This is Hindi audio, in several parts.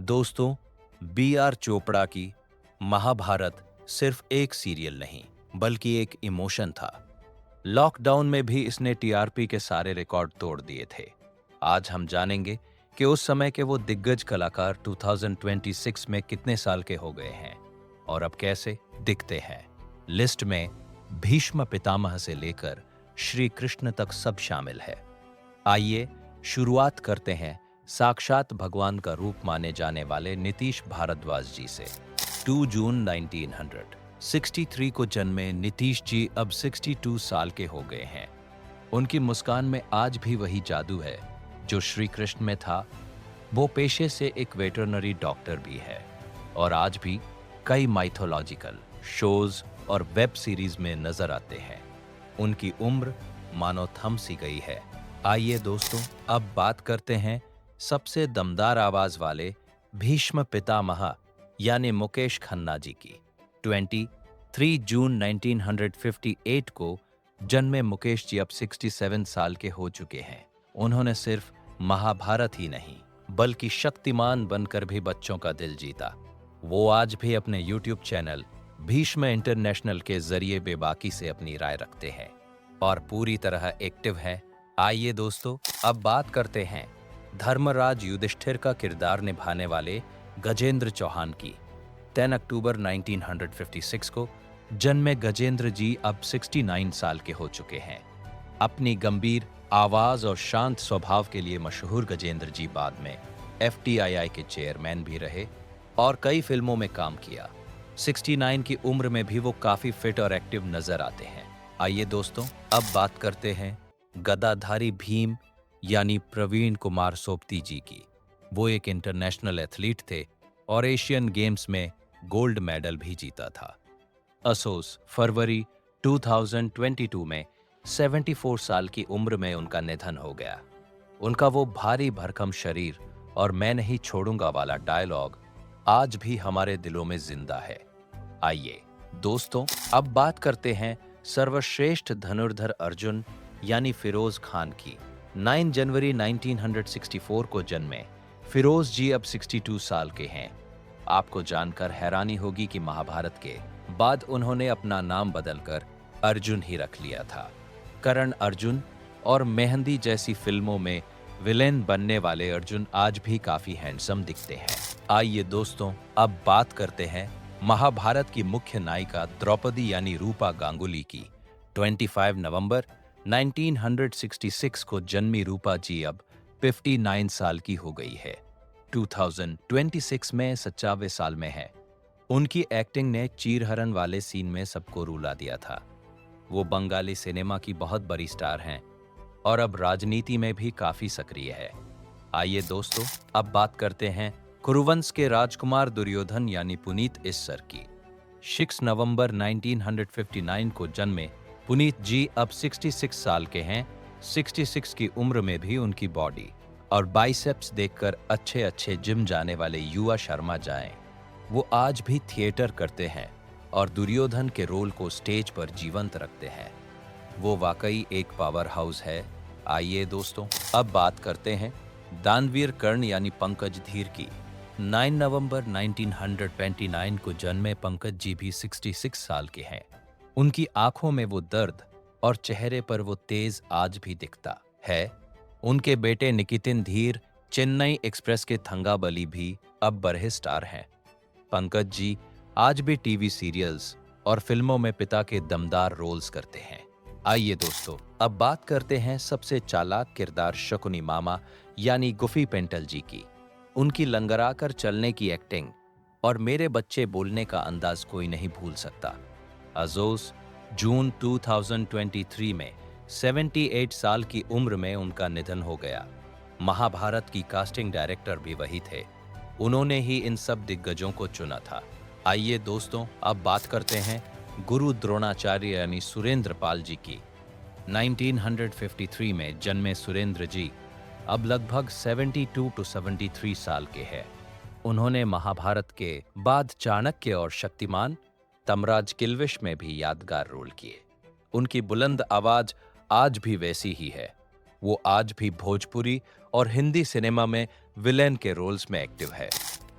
दोस्तों, बी आर चोपड़ा की महाभारत सिर्फ एक सीरियल नहीं, बल्कि एक इमोशन था। लॉकडाउन में भी इसने टीआरपी के सारे रिकॉर्ड तोड़ दिए थे। आज हम जानेंगे कि उस समय के वो दिग्गज कलाकार 2026 में कितने साल के हो गए हैं और अब कैसे दिखते हैं। लिस्ट में भीष्म पितामह से लेकर श्री कृष्ण तक सब शामिल है। आइए शुरुआत करते हैं साक्षात भगवान का रूप माने जाने वाले नीतीश भारद्वाज जी से। 2 जून 1963 को जन्मे नीतीश जी अब 62 साल के हो गए हैं। उनकी मुस्कान में आज भी वही जादू है जो श्री कृष्ण में था। वो पेशे से एक वेटरनरी डॉक्टर भी है और आज भी कई माइथोलॉजिकल शोज और वेब सीरीज में नजर आते हैं। उनकी उम्र मानो थम सी गई है। आइए दोस्तों, अब बात करते हैं सबसे दमदार आवाज वाले भीष्म पितामह यानी मुकेश खन्ना जी की। 23 जून 1958 को जन्मे मुकेश जी अब 67 साल के हो चुके हैं। उन्होंने सिर्फ महाभारत ही नहीं, बल्कि शक्तिमान बनकर भी बच्चों का दिल जीता। वो आज भी अपने यूट्यूब चैनल भीष्म इंटरनेशनल के जरिए बेबाकी से अपनी राय रखते हैं और पूरी तरह एक्टिव हैं। आइए दोस्तों, अब बात करते हैं धर्मराज युधिष्ठिर का किरदार निभाने वाले गजेंद्र चौहान की। 10 अक्टूबर 1956 को जन्मे गजेंद्र जी अब 69 साल के हो चुके हैं। अपनी गंभीर आवाज और शांत स्वभाव के लिए मशहूर गजेंद्र जी बाद में एफटीआईआई के चेयरमैन भी रहे और कई फिल्मों में काम किया। 69 की उम्र में भी वो काफी फिट और एक्टिव नजर आते हैं। आइए दोस्तों, अब बात करते हैं गदाधारी भीम यानी प्रवीण कुमार सोपती जी की। वो एक इंटरनेशनल एथलीट थे और एशियन गेम्स में गोल्ड मेडल भी जीता था। असोस फरवरी 2022 में 74 साल की उम्र में उनका निधन हो गया। उनका वो भारी भरकम शरीर और मैं नहीं छोड़ूंगा वाला डायलॉग आज भी हमारे दिलों में जिंदा है। आइए दोस्तों, अब बात करते हैं सर्वश्रेष्ठ धनुर्धर अर्जुन यानी फिरोज खान की। 9 जनवरी 1964 को जन्मे फिरोज जी अब 62 साल के हैं। आपको जानकर हैरानी होगी कि महाभारत के बाद उन्होंने अपना नाम बदलकर अर्जुन ही रख लिया था। करण अर्जुन और मेहंदी जैसी फिल्मों में विलेन बनने वाले अर्जुन आज भी काफी हैंडसम दिखते हैं। आइए दोस्तों, अब बात करते हैं महाभारत की मुख्य नायिका द्रौपदी यानी रूपा गांगुली की। 25 नवंबर 1966 को जन्मी रूपा जी अब 59 साल की हो गई है। 2026 में 57 साल में है। उनकी एक्टिंग ने चीरहरण वाले सीन में सबको रुला दिया था। वो बंगाली सिनेमा की बहुत बड़ी स्टार हैं और अब राजनीति में भी काफी सक्रिय है। आइए दोस्तों, अब बात करते हैं कुरुवंश के राजकुमार दुर्योधन यानी पुनीत इस्सर की। 6 नवंबर 1959 को जन्मे पुनीत जी अब 66 साल के हैं। 66 की उम्र में भी उनकी बॉडी और बाइसेप्स देखकर अच्छे अच्छे जिम जाने वाले युवा शर्मा जाएं। वो आज भी थिएटर करते हैं और दुर्योधन के रोल को स्टेज पर जीवंत रखते हैं। वो वाकई एक पावर हाउस है। आइए दोस्तों, अब बात करते हैं दानवीर कर्ण यानी पंकज धीर की। 9 नवंबर 1929 को जन्मे पंकज जी भी 66 साल के हैं। उनकी आंखों में वो दर्द और चेहरे पर वो तेज आज भी दिखता है। उनके बेटे निकितिन धीर चेन्नई एक्सप्रेस के थंगाबली भी अब बड़े स्टार हैं। पंकज जी आज भी टीवी सीरियल्स और फिल्मों में पिता के दमदार रोल्स करते हैं। आइए दोस्तों, अब बात करते हैं सबसे चालाक किरदार शकुनी मामा यानी गुफी पेंटल जी की। उनकी लंगराकर चलने की एक्टिंग और मेरे बच्चे बोलने का अंदाज कोई नहीं भूल सकता। अजोस जून 2023 में 78 साल की उम्र में उनका निधन हो गया। महाभारत की कास्टिंग डायरेक्टर भी वही थे। उन्होंने ही इन सब दिग्गजों को चुना था। आइए दोस्तों, अब बात करते हैं गुरु द्रोणाचार्य यानी सुरेंद्र पाल जी की। 1953 में जन्मे सुरेंद्र जी अब लगभग 72 to 73 साल के हैं। उन्होंने महाभारत के बाद चाणक्य और शक्तिमान तमराज किल्विश में भी यादगार रोल किए। उनकी बुलंद आवाज आज भी वैसी ही है। वो आज भी भोजपुरी और हिंदी सिनेमा में विलेन के रोल्स में एक्टिव है।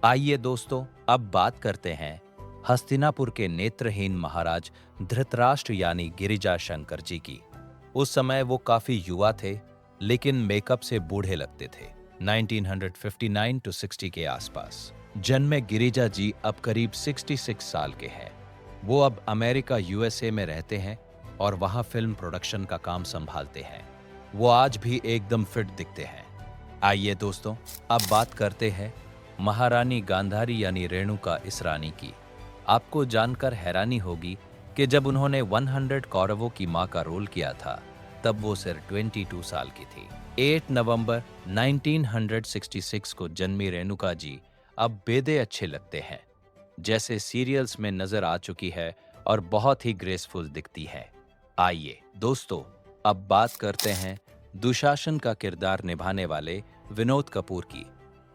आइए दोस्तों, अब बात करते हैं हस्तिनापुर के नेत्रहीन महाराज धृतराष्ट्र यानी गिरिजा शंकर जी की। उस समय वो काफी युवा थे, लेकिन मेकअप से बूढ़े लगते थे। 1959 टू 60 के आसपास जन्मे गिरिजा जी अब करीब 66 साल के हैं। वो अब अमेरिका यूएसए में रहते हैं और वहाँ फिल्म प्रोडक्शन का काम संभालते हैं। वो आज भी एकदम फिट दिखते हैं। आइए दोस्तों, अब बात करते हैं महारानी गांधारी यानी रेणुका इसरानी की। आपको जानकर हैरानी होगी कि जब उन्होंने 100 कौरवों की मां का रोल किया था, तब वो सिर्फ 22 साल की थी। 8 नवंबर 1966 को जन्मी रेणुका जी अब बेदे अच्छे लगते हैं, जैसे सीरियल्स में नजर आ चुकी है और बहुत ही ग्रेसफुल दिखती है। आइए दोस्तों, अब बात करते हैं दुशासन का किरदार निभाने वाले विनोद कपूर की।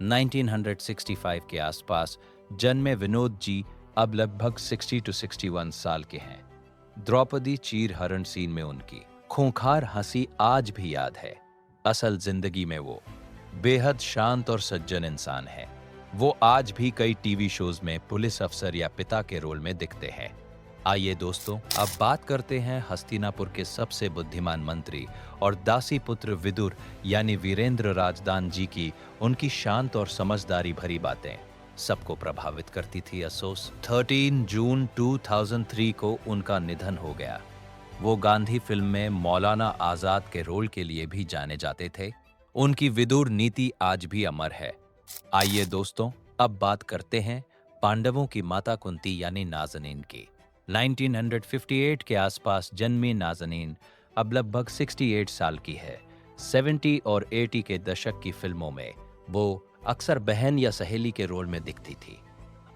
1965 के आसपास जन्मे विनोद जी अब लगभग 60 टू 61 साल के हैं। द्रौपदी चीर हरण सीन में उनकी खूंखार हंसी आज भी याद है। असल जिंदगी में वो बेहद शांत और सज्जन इंसान है। वो आज भी कई टीवी शोज में पुलिस अफसर या पिता के रोल में दिखते हैं। आइए दोस्तों, अब बात करते हैं हस्तिनापुर के सबसे बुद्धिमान मंत्री और दासी पुत्र विदुर यानी वीरेंद्र राजदान जी की। उनकी शांत और समझदारी भरी बातें सबको प्रभावित करती थी। अफसोस 13 जून 2003 को उनका निधन हो गया। वो गांधी फिल्म में मौलाना आजाद के रोल के लिए भी जाने जाते थे। उनकी विदुर नीति आज भी अमर है। आइए दोस्तों, अब बात करते हैं पांडवों की माता कुंती यानी नाज़नीन की। 1958 के आसपास जन्मी नाज़नीन अब लगभग 68 साल की है। 70 और 80 के दशक की फिल्मों में वो अक्सर बहन या सहेली के रोल में दिखती थी।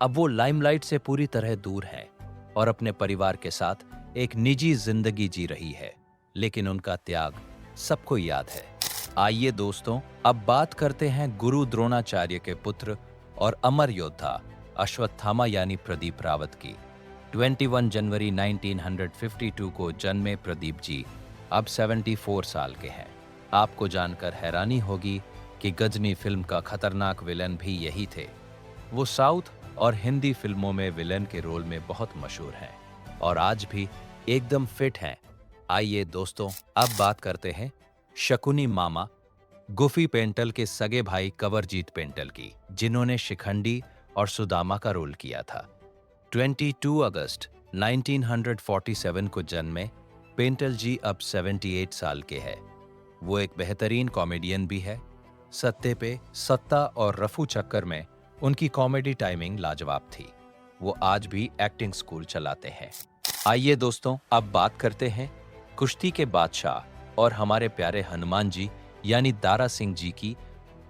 अब वो लाइमलाइट से पूरी तरह दूर है और अपने परिवार के साथ एक निजी जिंदगी जी रही है, लेकिन उनका त्याग सबको याद है। आइए दोस्तों, अब बात करते हैं गुरु द्रोणाचार्य के पुत्र और अमर योद्धा अश्वत्थामा यानी प्रदीप रावत की। 21 जनवरी 1952 को जन्मे प्रदीप जी अब 74 साल के हैं। आपको जानकर हैरानी होगी कि गजनी फिल्म का खतरनाक विलन भी यही थे। वो साउथ और हिंदी फिल्मों में विलन के रोल में बहुत मशहूर हैं और आज भी एकदम फिट हैं। आइए दोस्तों, अब बात करते हैं शकुनी मामा गुफी पेंटल के सगे भाई कंवरजीत पेंटल की, जिन्होंने शिखंडी और सुदामा का रोल किया था। 22 अगस्त 1947 को जन्मे पेंटल जी अब 78 साल के हैं। वो एक बेहतरीन कॉमेडियन भी है। सत्ते पे सत्ता और रफू चक्कर में उनकी कॉमेडी टाइमिंग लाजवाब थी। वो आज भी एक्टिंग स्कूल चलाते हैं। आइए दोस्तों, अब बात करते हैं कुश्ती के बादशाह और हमारे प्यारे हनुमान जी यानी दारा सिंह जी की।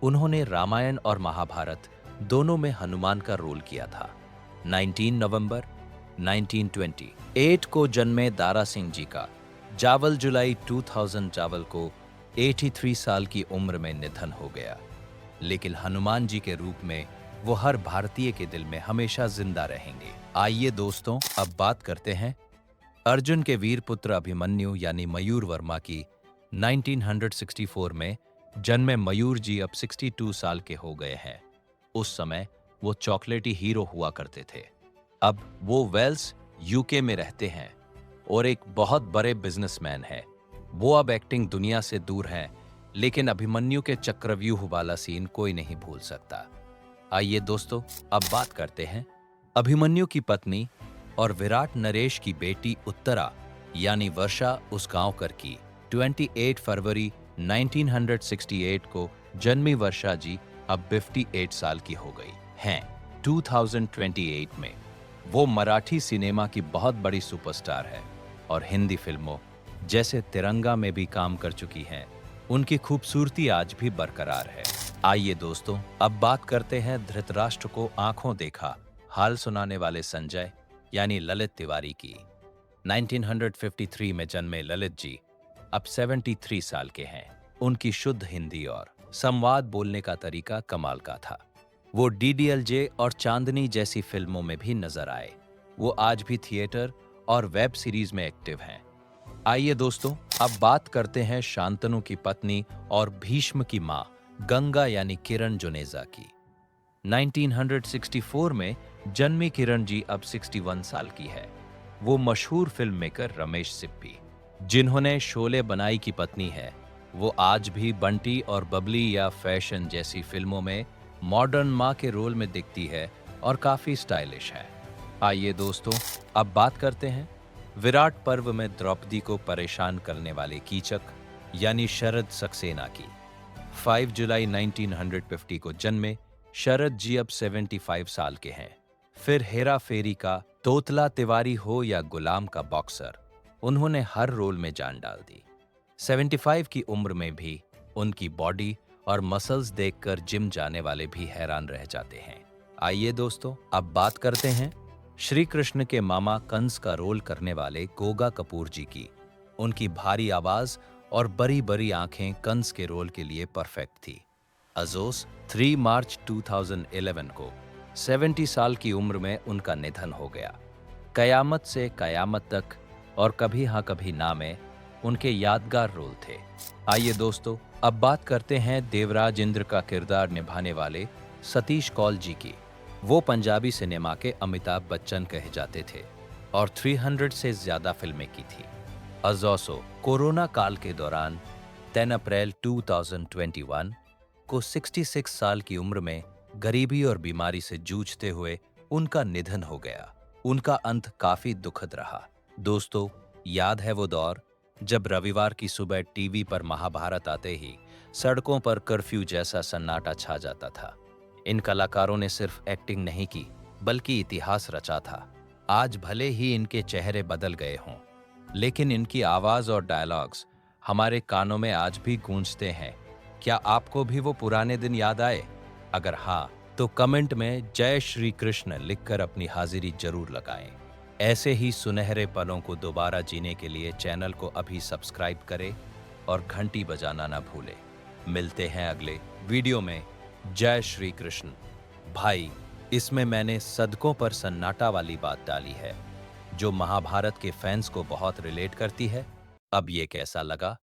उन्होंने रामायण और महाभारत दोनों में हनुमान का रोल किया था। 19 नवंबर 1928 को जन्मे दारा सिंह जी का जावल जुलाई 2000 जावल को 83 साल की उम्र में निधन हो गया। लेकिन हनुमान जी के रूप में वो हर भारतीय के दिल में हमेशा जिंदा रहेंगे। आइए दोस्तों, अब बात करते हैं अर्जुन के वीर पुत्र अभिमन्यु यानी मयूर वर्मा की। 1964 में जन्मे मयूर जी अब 62 साल के हो गए हैं। उस समय वो चॉकलेटी हीरो हुआ करते थे। अब वो वेल्स यूके में रहते हैं और एक बहुत बड़े बिजनेसमैन हैं। वो अब एक्टिंग दुनिया से दूर हैं, लेकिन अभिमन्यु के चक्रव्यूह वाला सीन कोई नहीं भूल सकता। आइए दोस्तों, अब बात करते हैं अभिमन्यु की पत्नी और विराट नरेश की बेटी उत्तरा यानी वर्षा उसगांवकर की। 28 फरवरी 1968 को जन्मी वर्षा जी अब 58 साल की हो गई हैं। 2028 में वो मराठी सिनेमा की बहुत बड़ी सुपरस्टार है और हिंदी फिल्मों जैसे तिरंगा में भी काम कर चुकी हैं। उनकी खूबसूरती आज भी बरकरार है। आइए दोस्तों, अब बात करते हैं धृतराष्ट्र को आंखों देखा हाल सुनाने वाले संजय यानी ललित तिवारी की। 1953 में जन्मे ललित जी अब 73 साल के हैं। उनकी शुद्ध हिंदी और संवाद बोलने का तरीका कमाल का था। वो डीडीएलजे और चांदनी जैसी फिल्मों में भी नजर आए। वो आज भी थिएटर और वेब सीरीज में एक्टिव हैं। आइए दोस्तों, अब बात करते हैं शांतनु की पत्नी और भीष्म की मां गंगा यानी किरण जुनेजा की। 1964 में जन्मी किरण जी अब 61 साल की है। वो मशहूर फिल्म मेकर रमेश सिप्पी, जिन्होंने शोले बनाई की पत्नी है, वो आज भी बंटी और बबली या फैशन जैसी फिल्मों में मॉडर्न माँ के रोल में दिखती है और काफी स्टाइलिश है। आइए दोस्तों, अब बात करते हैं विराट पर्व में द्रौपदी को परेशान करने वाले कीचक यानी शरद सक्सेना की। 5 जुलाई 1950 को जन्मे शरद जी अब 75 साल के हैं। फिर हेरा फेरी का तोतला तिवारी हो या गुलाम का बॉक्सर, उन्होंने हर रोल में जान डाल दी। 75 की उम्र में भी उनकी बॉडी और मसल्स देखकर जिम जाने वाले भी हैरान रह जाते हैं। आइए दोस्तों, अब बात करते हैं श्री कृष्ण के मामा कंस का रोल करने वाले गोगा कपूर जी की। उनकी भारी आवाज और बड़ी बड़ी आंखें कंस के रोल के लिए परफेक्ट थी। अजोस 3 मार्च 2011 को 70 साल की उम्र में उनका निधन हो गया। कयामत से कयामत तक और कभी हाँ कभी ना में उनके यादगार रोल थे। आइए दोस्तों, अब बात करते हैं देवराज इंद्र का किरदार निभाने वाले सतीश कौल जी की। वो पंजाबी सिनेमा के अमिताभ बच्चन कहे जाते थे और 300 से ज्यादा फिल्में की थी। अजोसो कोरोना काल के दौरान 10 अप्रैल 2021 को 66 साल की उम्र में गरीबी और बीमारी से जूझते हुए उनका निधन हो गया। उनका अंत काफी दुखद रहा। दोस्तों, याद है वो दौर जब रविवार की सुबह टीवी पर महाभारत आते ही सड़कों पर कर्फ्यू जैसा सन्नाटा छा जाता था। इन कलाकारों ने सिर्फ एक्टिंग नहीं की, बल्कि इतिहास रचा था। आज भले ही इनके चेहरे बदल गए हों, लेकिन इनकी आवाज और डायलॉग्स हमारे कानों में आज भी गूंजते हैं। क्या आपको भी वो पुराने दिन याद आए? अगर हाँ, तो कमेंट में जय श्री कृष्ण लिखकर अपनी हाजिरी जरूर लगाएं। ऐसे ही सुनहरे पलों को दोबारा जीने के लिए चैनल को अभी सब्सक्राइब करें और घंटी बजाना ना भूलें। मिलते हैं अगले वीडियो में। जय श्री कृष्ण। भाई, इसमें मैंने सदकों पर सन्नाटा वाली बात डाली है, जो महाभारत के फैंस को बहुत रिलेट करती है। अब ये कैसा लगा?